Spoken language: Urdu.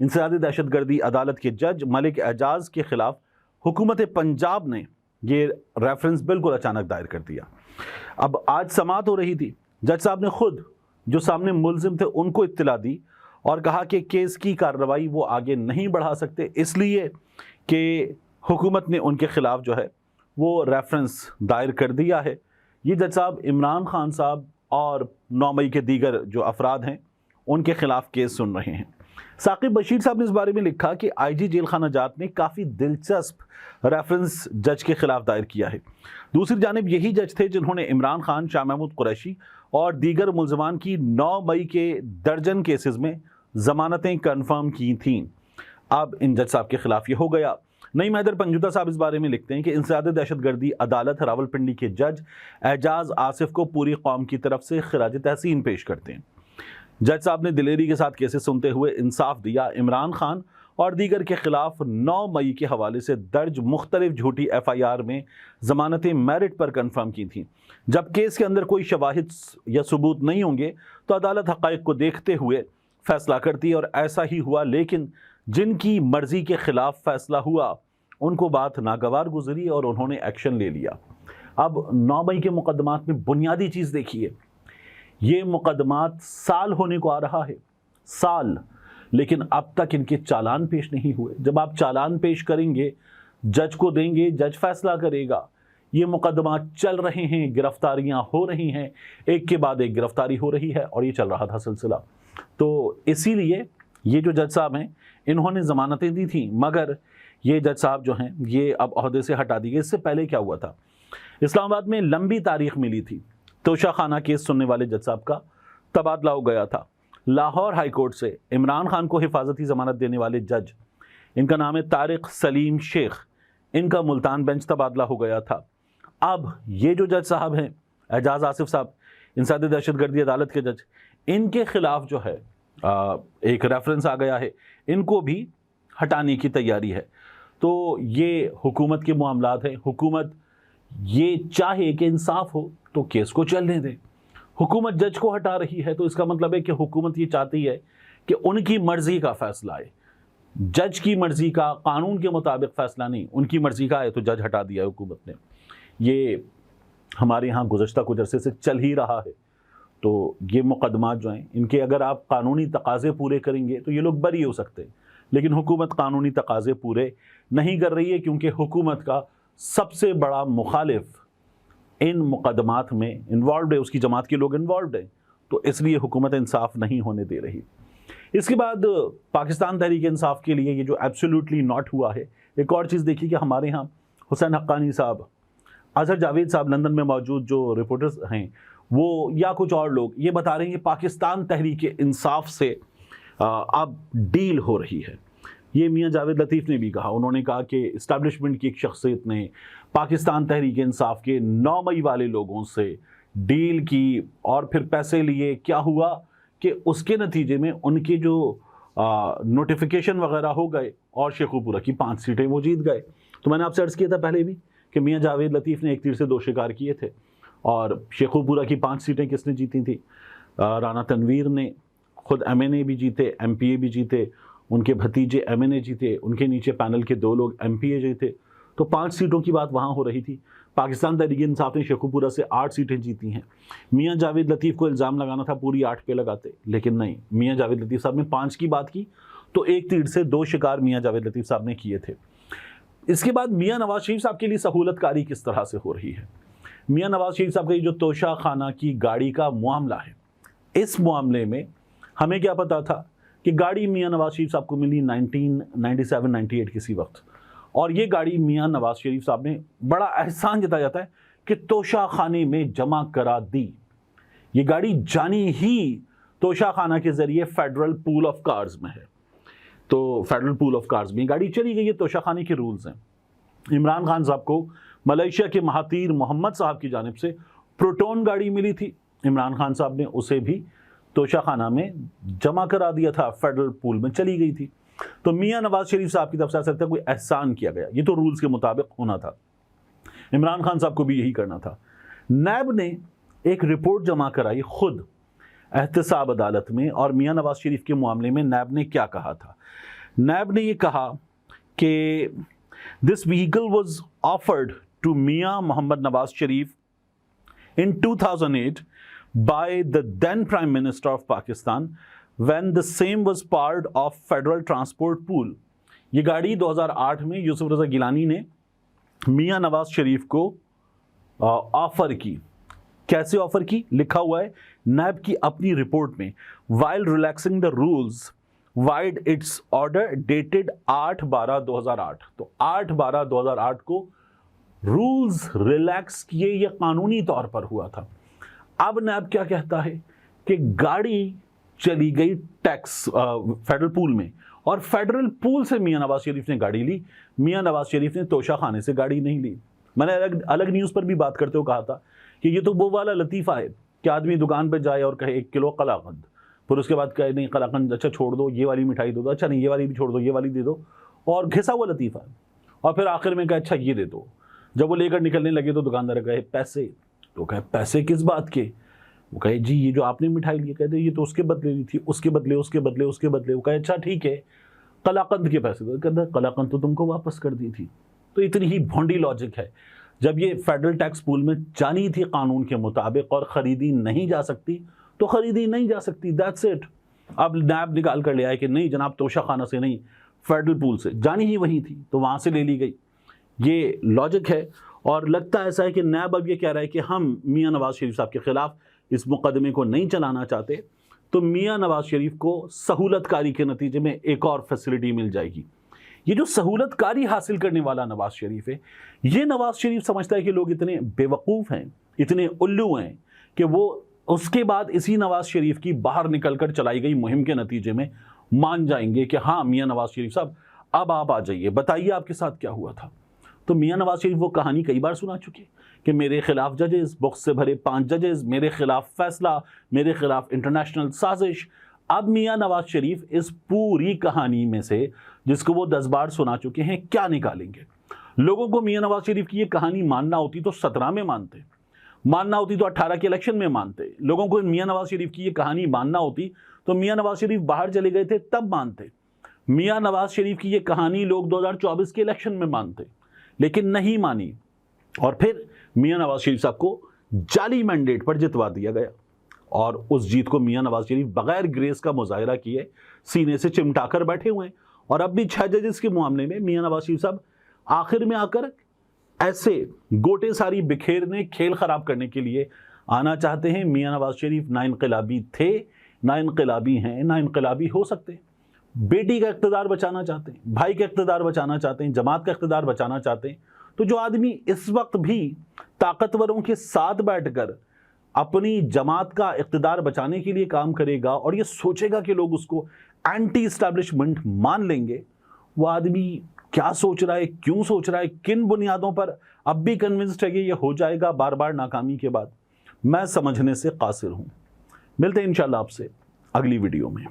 انسدادی دہشت گردی عدالت کے جج ملک اعجاز کے خلاف حکومت پنجاب نے یہ ریفرنس بالکل اچانک دائر کر دیا۔ اب آج سماعت ہو رہی تھی، جج صاحب نے خود جو سامنے ملزم تھے ان کو اطلاع دی اور کہا کہ کیس کی کارروائی وہ آگے نہیں بڑھا سکتے، اس لیے کہ حکومت نے ان کے خلاف جو ہے وہ ریفرنس دائر کر دیا ہے۔ یہ جج صاحب عمران خان صاحب اور 9 مئی کے دیگر جو افراد ہیں ان کے خلاف کیس سن رہے ہیں۔ ثاقب بشیر صاحب نے اس بارے میں لکھا کہ آئی جی جیل خانہ جات نے کافی دلچسپ ریفرنس جج کے خلاف دائر کیا ہے۔ دوسری جانب یہی جج تھے جنہوں نے عمران خان، شاہ محمود قریشی اور دیگر ملزمان کی 9 مئی کے درجن کیسز میں ضمانتیں کنفرم کی تھیں۔ اب ان جج صاحب کے خلاف یہ ہو گیا۔ نعیم حیدر پنجوتا صاحب اس بارے میں لکھتے ہیں کہ انسداد دہشت گردی عدالت راولپنڈی کے جج اعجاز آصف کو پوری قوم کی طرف سے خراج تحسین پیش کرتے ہیں۔ جج صاحب نے دلیری کے ساتھ کیسز سنتے ہوئے انصاف دیا۔ عمران خان اور دیگر کے خلاف 9 مئی کے حوالے سے درج مختلف جھوٹی ایف آئی آر میں ضمانتیں میرٹ پر کنفرم کی تھیں۔ جب کیس کے اندر کوئی شواہد یا ثبوت نہیں ہوں گے تو عدالت حقائق کو دیکھتے ہوئے فیصلہ کرتی ہے، اور ایسا ہی ہوا۔ لیکن جن کی مرضی کے خلاف فیصلہ ہوا ان کو بات ناگوار گزری اور انہوں نے ایکشن لے لیا۔ اب 9 مئی کے مقدمات میں بنیادی چیز دیکھیے، یہ مقدمات سال ہونے کو آ رہا ہے، سال، لیکن اب تک ان کے چالان پیش نہیں ہوئے۔ جب آپ چالان پیش کریں گے، جج کو دیں گے، جج فیصلہ کرے گا۔ یہ مقدمات چل رہے ہیں، گرفتاریاں ہو رہی ہیں، ایک کے بعد ایک گرفتاری ہو رہی ہے، اور یہ چل رہا تھا سلسلہ۔ تو اسی لیے یہ جو جج صاحب ہیں انہوں نے ضمانتیں دی تھیں، مگر یہ جج صاحب جو ہیں یہ اب عہدے سے ہٹا دی گئے۔ اس سے پہلے کیا ہوا تھا؟ اسلام آباد میں لمبی تاریخ ملی تھی، توشہ خانہ کیس سننے والے جج صاحب کا تبادلہ ہو گیا تھا۔ لاہور ہائی کورٹ سے عمران خان کو حفاظتی ضمانت دینے والے جج، ان کا نام ہے طارق سلیم شیخ، ان کا ملتان بینچ تبادلہ ہو گیا تھا۔ اب یہ جو جج صاحب ہیں اعجاز آصف صاحب، انسداد دہشت گردی عدالت کے جج، ان کے خلاف جو ہے ایک ریفرنس آ گیا ہے، ان کو بھی ہٹانے کی تیاری ہے۔ تو یہ حکومت کے معاملات ہیں۔ حکومت یہ چاہے کہ انصاف ہو تو کیس کو چلنے دے۔ حکومت جج کو ہٹا رہی ہے تو اس کا مطلب ہے کہ حکومت یہ چاہتی ہے کہ ان کی مرضی کا فیصلہ آئے، جج کی مرضی کا، قانون کے مطابق فیصلہ نہیں، ان کی مرضی کا آئے تو جج ہٹا دیا ہے حکومت نے۔ یہ ہمارے ہاں گزشتہ کچھ عرصے سے چل ہی رہا ہے۔ تو یہ مقدمات جو ہیں ان کے اگر آپ قانونی تقاضے پورے کریں گے تو یہ لوگ بری ہو سکتے ہیں، لیکن حکومت قانونی تقاضے پورے نہیں کر رہی ہے، کیونکہ حکومت کا سب سے بڑا مخالف ان مقدمات میں انوالوڈ ہے، اس کی جماعت کے لوگ انوالوڈ ہیں، تو اس لیے حکومت انصاف نہیں ہونے دے رہی۔ اس کے بعد پاکستان تحریک انصاف کے لیے یہ جو ایبسولوٹلی ناٹ ہوا ہے، ایک اور چیز دیکھیے کہ ہمارے ہاں حسین حقانی صاحب، اظہر جاوید صاحب لندن میں موجود جو رپورٹرز ہیں وہ یا کچھ اور لوگ یہ بتا رہے ہیں کہ پاکستان تحریک انصاف سے اب ڈیل ہو رہی ہے۔ یہ میاں جاوید لطیف نے بھی کہا، انہوں نے کہا کہ اسٹیبلشمنٹ کی ایک شخصیت نے پاکستان تحریک انصاف کے 9 مئی والے لوگوں سے ڈیل کی اور پھر پیسے لیے۔ کیا ہوا کہ اس کے نتیجے میں ان کے جو نوٹیفیکیشن وغیرہ ہو گئے اور شیخو پورہ کی 5 سیٹیں وہ جیت گئے۔ تو میں نے آپ سے عرض کیا تھا پہلے بھی کہ میاں جاوید لطیف نے ایک تیر سے 2 شکار کیے تھے، اور شیخو پورہ کی 5 سیٹیں کس نے جیتی تھی؟ رانا تنویر نے، خود ایم این اے بھی جیتے، ایم پی اے بھی جیتے، ان کے بھتیجے ایم این اے جیتے، ان کے نیچے پینل کے 2 لوگ ایم پی اے جیتے۔ تو 5 سیٹوں کی بات وہاں ہو رہی تھی۔ پاکستان تحریک انصاف نے شیخو پورہ سے 8 سیٹیں جیتی ہیں۔ میاں جاوید لطیف کو الزام لگانا تھا پوری 8 پہ لگاتے، لیکن نہیں، میاں جاوید لطیف صاحب نے 5 کی بات کی، تو ایک تیر سے 2 شکار میاں جاوید لطیف صاحب نے کیے تھے۔ اس کے بعد میاں نواز شریف صاحب کے لیے سہولت کاری کس طرح سے ہو رہی ہے؟ میاں نواز شریف صاحب کا یہ جو توشہ خانہ کی گاڑی کا معاملہ ہے، اس معاملے میں ہمیں کیا پتا تھا کہ گاڑی میاں نواز شریف صاحب کو ملی 1997-98 کسی وقت، اور یہ گاڑی میاں نواز شریف صاحب نے بڑا احسان جتایا جاتا ہے کہ توشہ خانے میں جمع کرا دی۔ یہ گاڑی جانی ہی توشہ خانہ کے ذریعے فیڈرل پول آف کارز میں ہے، تو فیڈرل پول آف کارز میں یہ گاڑی چلی گئی ہے۔ توشہ خانے کے رولز ہیں۔ عمران خان صاحب کو ملیشیا کے مہاتیر محمد صاحب کی جانب سے پروٹون گاڑی ملی تھی، عمران خان صاحب نے اسے بھی توشہ خانہ میں جمع کرا دیا تھا، فیڈرل پول میں چلی گئی تھی۔ تو میاں نواز شریف صاحب کی طرف سے ایسا کوئی احسان کیا گیا، یہ تو رولز کے مطابق ہونا تھا۔ عمران خان صاحب کو بھی یہی کرنا تھا۔ نیب نے ایک رپورٹ جمع کرائی خود احتساب عدالت میں، اور میاں نواز شریف کے معاملے میں نیب نے کیا کہا تھا؟ نیب نے یہ کہا کہ دس ویکل واز آفرڈ ٹو میاں محمد Nawaz Sharif in 2008 by the then Prime Minister of Pakistan when the same was part of Federal Transport Pool. یہ گاڑی 2008 میں یوسف رضا گیلانی نے میاں نواز شریف کو آفر کی. کیسے آفر کی؟ لکھا ہوا ہے نیب کی اپنی رپورٹ میں، while relaxing the rules wide its order dated 8/12/2008. تو 8/12/2008 کو رولز ریلیکس کیے، یہ قانونی طور پر ہوا تھا. اب نیب کیا کہتا ہے کہ گاڑی چلی گئی ٹیکس فیڈرل پول میں، اور فیڈرل پول سے میاں نواز شریف نے گاڑی لی. میاں نواز شریف نے توشہ خانے سے گاڑی نہیں لی. میں نے الگ نیوز پر بھی بات کرتے ہوئے کہا تھا کہ یہ تو وہ والا لطیفہ ہے کہ آدمی دکان پہ جائے اور کہے 1 کلو قلاقند، پھر اس کے بعد کہے نہیں قلاقند اچھا چھوڑ دو، یہ والی مٹھائی دے دو، اچھا نہیں یہ والی بھی چھوڑ دو، یہ والی دے دو، اور گھسا ہوا لطیفہ ہے. اور پھر آخر میں کہا اچھا یہ دے دو. جب وہ لے کر نکلنے لگے تو دکاندار کہے پیسے. تو کہے پیسے کس بات کے؟ وہ کہے جی یہ جو آپ نے مٹھائی لی، کہتے یہ تو اس کے بدلے لی تھی، اس کے بدلے اس کے بدلے اس کے بدلے. وہ کہے اچھا ٹھیک ہے قلاقند کے پیسے دو. کہتا قلاقند تو تم کو واپس کر دی تھی. تو اتنی ہی بھونڈی لاجک ہے. جب یہ فیڈرل ٹیکس پول میں جانی تھی قانون کے مطابق اور خریدی نہیں جا سکتی تو خریدی نہیں جا سکتی، دیٹس اٹ. اب نیب نکال کر لے آئے کہ نہیں جناب توشہ خانہ سے نہیں، فیڈرل پول سے، جانی ہی وہیں تھی تو وہاں سے لے لی گئی. یہ لاجک ہے. اور لگتا ایسا ہے کہ نیب اب یہ کہہ رہا ہے کہ ہم میاں نواز شریف صاحب کے خلاف اس مقدمے کو نہیں چلانا چاہتے، تو میاں نواز شریف کو سہولت کاری کے نتیجے میں ایک اور فیسلٹی مل جائے گی. یہ جو سہولت کاری حاصل کرنے والا نواز شریف ہے، یہ نواز شریف سمجھتا ہے کہ لوگ اتنے بے وقوف ہیں، اتنے الو ہیں کہ وہ اس کے بعد اسی نواز شریف کی باہر نکل کر چلائی گئی مہم کے نتیجے میں مان جائیں گے کہ ہاں میاں نواز شریف صاحب اب آپ آ جائیے، بتائیے آپ کے ساتھ کیا ہوا تھا. تو میاں نواز شریف وہ کہانی کئی بار سنا چکے کہ میرے خلاف ججز، بخس سے بھرے 5 ججز، میرے خلاف فیصلہ، میرے خلاف انٹرنیشنل سازش. اب میاں نواز شریف اس پوری کہانی میں سے جس کو وہ 10 بار سنا چکے ہیں کیا نکالیں گے؟ لوگوں کو میاں نواز شریف کی یہ کہانی ماننا ہوتی تو 17 میں مانتے، ماننا ہوتی تو 18 کے الیکشن میں مانتے. لوگوں کو میاں نواز شریف کی یہ کہانی ماننا ہوتی تو میاں نواز شریف باہر چلے گئے تھے تب مانتے. میاں نواز شریف کی یہ کہانی لوگ 2024 کے الیکشن میں مانتے، لیکن نہیں مانی. اور پھر میاں نواز شریف صاحب کو جعلی مینڈیٹ پر جتوا دیا گیا، اور اس جیت کو میاں نواز شریف بغیر گریس کا مظاہرہ کیے سینے سے چمٹا کر بیٹھے ہوئے ہیں. اور اب بھی 6 ججز کے معاملے میں میاں نواز شریف صاحب آخر میں آ کر ایسے گوٹے ساری بکھیرنے، کھیل خراب کرنے کے لیے آنا چاہتے ہیں. میاں نواز شریف نہ انقلابی تھے، نہ انقلابی ہیں، نہ انقلابی ہو سکتے. بیٹی کا اقتدار بچانا چاہتے ہیں، بھائی کا اقتدار بچانا چاہتے ہیں، جماعت کا اقتدار بچانا چاہتے ہیں. تو جو آدمی اس وقت بھی طاقتوروں کے ساتھ بیٹھ کر اپنی جماعت کا اقتدار بچانے کے لیے کام کرے گا اور یہ سوچے گا کہ لوگ اس کو اینٹی اسٹیبلشمنٹ مان لیں گے، وہ آدمی کیا سوچ رہا ہے، کیوں سوچ رہا ہے، کن بنیادوں پر اب بھی کنونسڈ ہے کہ یہ ہو جائے گا بار بار ناکامی کے بعد، میں سمجھنے سے قاصر ہوں. ملتے ہیں انشاءاللہ آپ سے اگلی ویڈیو میں.